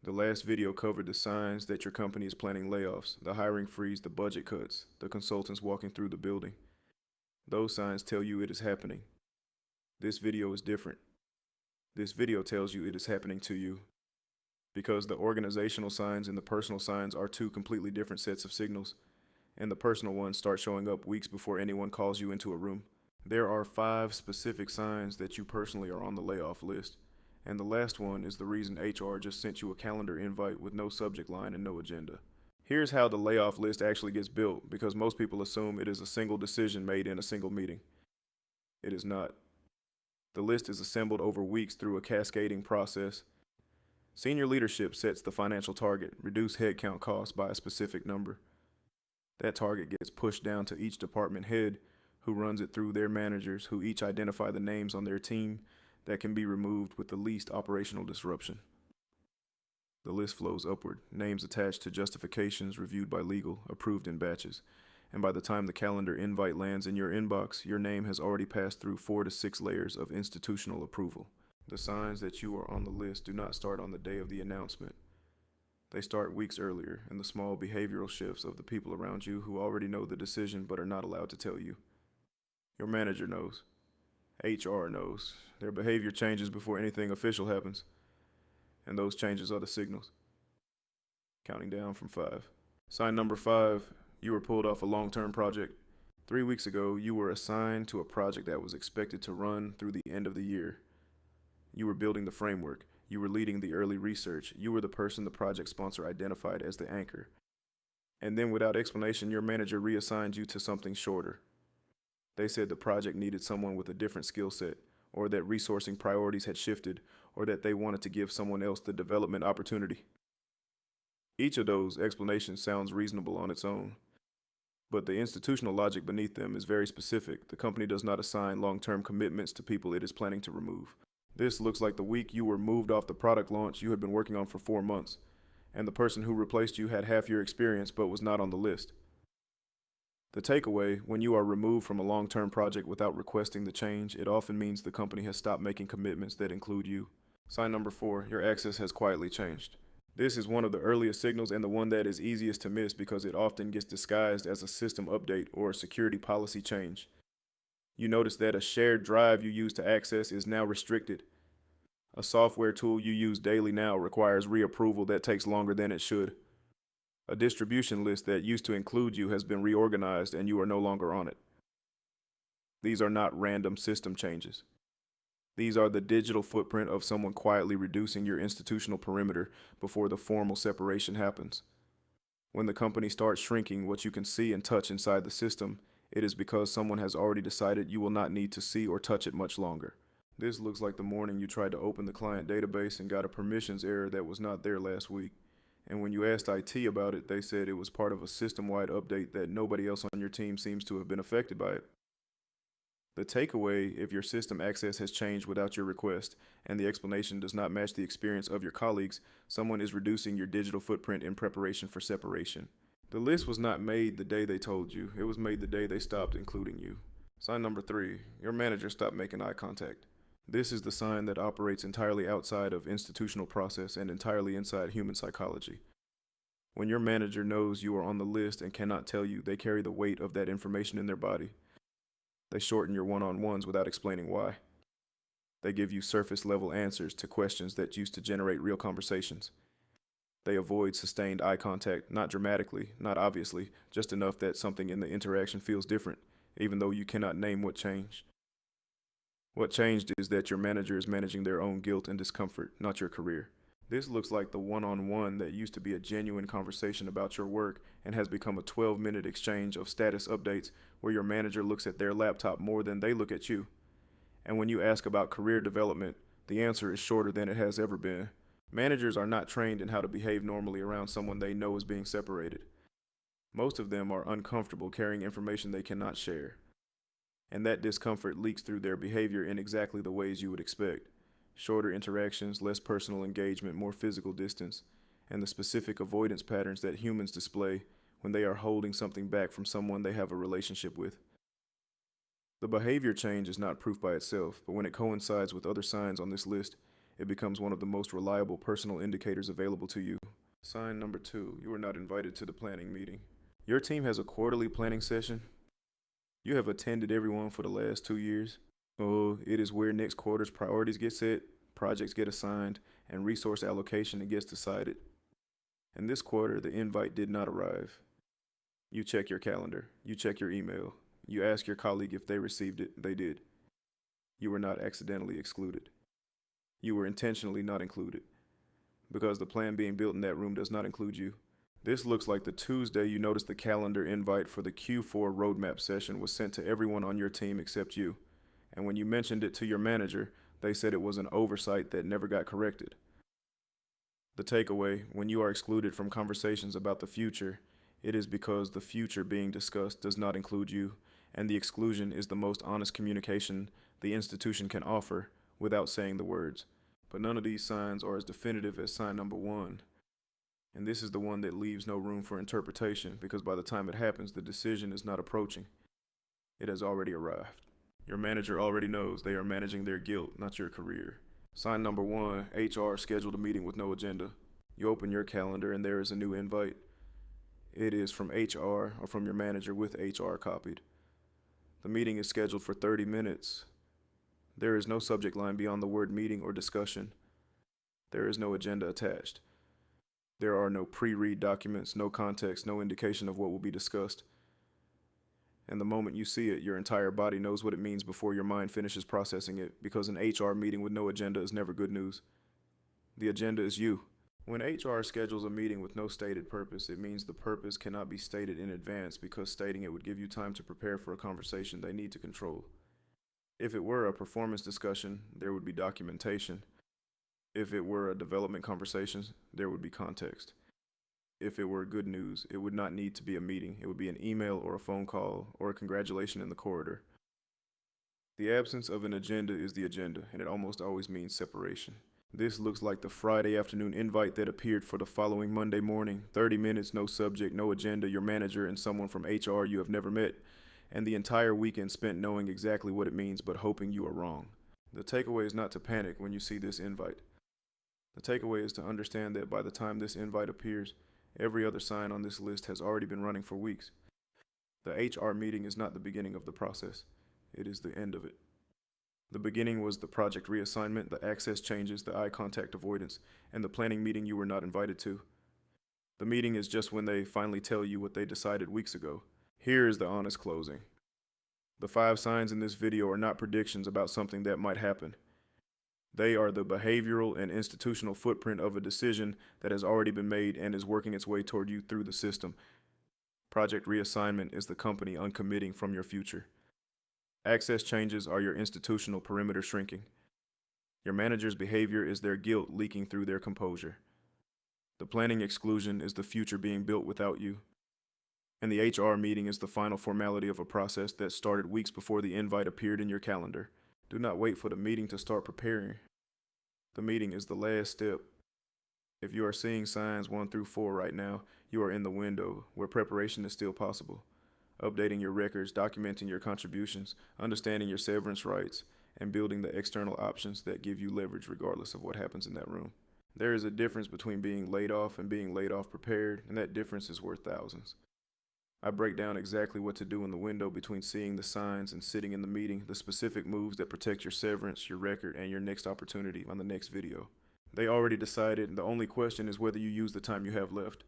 The last video covered the signs that your company is planning layoffs, the hiring freeze, the budget cuts, the consultants walking through the building. Those signs tell you it is happening. This video is different. This video tells you it is happening to you. Because the organizational signs and the personal signs are two completely different sets of signals, and the personal ones start showing up weeks before anyone calls you into a room. There are 5 specific signs that you personally are on the layoff list, and the last one is the reason HR just sent you a calendar invite with no subject line and no agenda. Here's how the layoff list actually gets built, because most people assume it is a single decision made in a single meeting. It is not. The list is assembled over weeks through a cascading process. Senior leadership sets the financial target, reduce headcount costs by a specific number. That target gets pushed down to each department head, who runs it through their managers, who each identify the names on their team that can be removed with the least operational disruption. The list flows upward, names attached to justifications reviewed by legal, approved in batches, and by the time the calendar invite lands in your inbox, your name has already passed through 4 to 6 layers of institutional approval. The signs that you are on the list do not start on the day of the announcement. They start weeks earlier in the small behavioral shifts of the people around you who already know the decision but are not allowed to tell you. Your manager knows. HR knows. Their behavior changes before anything official happens. And those changes are the signals. Counting down from 5. Sign number 5, you were pulled off a long-term project. 3 weeks ago, you were assigned to a project that was expected to run through the end of the year. You were building the framework. You were leading the early research. You were the person the project sponsor identified as the anchor. And then without explanation, your manager reassigned you to something shorter. They said the project needed someone with a different skill set, or that resourcing priorities had shifted, or that they wanted to give someone else the development opportunity. Each of those explanations sounds reasonable on its own, but the institutional logic beneath them is very specific. The company does not assign long-term commitments to people it is planning to remove. This looks like the week you were moved off the product launch you had been working on for 4 months, and the person who replaced you had half your experience but was not on the list. The takeaway, when you are removed from a long-term project without requesting the change, it often means the company has stopped making commitments that include you. Sign number 4, your access has quietly changed. This is one of the earliest signals and the one that is easiest to miss because it often gets disguised as a system update or a security policy change. You notice that a shared drive you use to access is now restricted. A software tool you use daily now requires reapproval that takes longer than it should. A distribution list that used to include you has been reorganized and you are no longer on it. These are not random system changes. These are the digital footprint of someone quietly reducing your institutional perimeter before the formal separation happens. When the company starts shrinking what you can see and touch inside the system, it is because someone has already decided you will not need to see or touch it much longer. This looks like the morning you tried to open the client database and got a permissions error that was not there last week. And when you asked IT about it, they said it was part of a system-wide update that nobody else on your team seems to have been affected by it. The takeaway, if your system access has changed without your request, and the explanation does not match the experience of your colleagues, someone is reducing your digital footprint in preparation for separation. The list was not made the day they told you, it was made the day they stopped including you. Sign number 3, your manager stopped making eye contact. This is the sign that operates entirely outside of institutional process and entirely inside human psychology. When your manager knows you are on the list and cannot tell you, they carry the weight of that information in their body. They shorten your one-on-ones without explaining why. They give you surface-level answers to questions that used to generate real conversations. They avoid sustained eye contact, not dramatically, not obviously, just enough that something in the interaction feels different, even though you cannot name what changed. What changed is that your manager is managing their own guilt and discomfort, not your career. This looks like the one-on-one that used to be a genuine conversation about your work and has become a 12-minute exchange of status updates where your manager looks at their laptop more than they look at you. And when you ask about career development, the answer is shorter than it has ever been. Managers are not trained in how to behave normally around someone they know is being separated. Most of them are uncomfortable carrying information they cannot share. And that discomfort leaks through their behavior in exactly the ways you would expect. Shorter interactions, less personal engagement, more physical distance, and the specific avoidance patterns that humans display when they are holding something back from someone they have a relationship with. The behavior change is not proof by itself, but when it coincides with other signs on this list, it becomes one of the most reliable personal indicators available to you. Sign number 2, you are not invited to the planning meeting. Your team has a quarterly planning session. You have attended every one for the last 2 years. Oh, it is where next quarter's priorities get set, projects get assigned, and resource allocation gets decided. And this quarter, the invite did not arrive. You check your calendar, you check your email, you ask your colleague if they received it, they did. You were not accidentally excluded. You were intentionally not included, because the plan being built in that room does not include you. This looks like the Tuesday you noticed the calendar invite for the Q4 roadmap session was sent to everyone on your team except you. And when you mentioned it to your manager, they said it was an oversight that never got corrected. The takeaway, when you are excluded from conversations about the future, it is because the future being discussed does not include you, and the exclusion is the most honest communication the institution can offer without saying the words. But none of these signs are as definitive as sign number 1. And this is the one that leaves no room for interpretation, because by the time it happens, the decision is not approaching. It has already arrived. Your manager already knows they are managing their guilt, not your career. Sign number 1, HR scheduled a meeting with no agenda. You open your calendar and there is a new invite. It is from HR or from your manager with HR copied. The meeting is scheduled for 30 minutes. There is no subject line beyond the word meeting or discussion. There is no agenda attached. There are no pre-read documents, no context, no indication of what will be discussed. And the moment you see it, your entire body knows what it means before your mind finishes processing it, because an HR meeting with no agenda is never good news. The agenda is you. When HR schedules a meeting with no stated purpose, it means the purpose cannot be stated in advance, because stating it would give you time to prepare for a conversation they need to control. If it were a performance discussion, there would be documentation. If it were a development conversation, there would be context. If it were good news, it would not need to be a meeting. It would be an email or a phone call or a congratulation in the corridor. The absence of an agenda is the agenda, and it almost always means separation. This looks like the Friday afternoon invite that appeared for the following Monday morning. 30 minutes, no subject, no agenda, your manager and someone from HR you have never met, and the entire weekend spent knowing exactly what it means but hoping you are wrong. The takeaway is not to panic when you see this invite. The takeaway is to understand that by the time this invite appears, every other sign on this list has already been running for weeks. The HR meeting is not the beginning of the process. It is the end of it. The beginning was the project reassignment, the access changes, the eye contact avoidance, and the planning meeting you were not invited to. The meeting is just when they finally tell you what they decided weeks ago. Here is the honest closing. The 5 signs in this video are not predictions about something that might happen. They are the behavioral and institutional footprint of a decision that has already been made and is working its way toward you through the system. Project reassignment is the company uncommitting from your future. Access changes are your institutional perimeter shrinking. Your manager's behavior is their guilt leaking through their composure. The planning exclusion is the future being built without you. And the HR meeting is the final formality of a process that started weeks before the invite appeared in your calendar. Do not wait for the meeting to start preparing. The meeting is the last step. If you are seeing signs 1 through 4 right now, you are in the window where preparation is still possible. Updating your records, documenting your contributions, understanding your severance rights, and building the external options that give you leverage regardless of what happens in that room. There is a difference between being laid off and being laid off prepared, and that difference is worth thousands. I break down exactly what to do in the window between seeing the signs and sitting in the meeting, the specific moves that protect your severance, your record, and your next opportunity on the next video. They already decided, and the only question is whether you use the time you have left.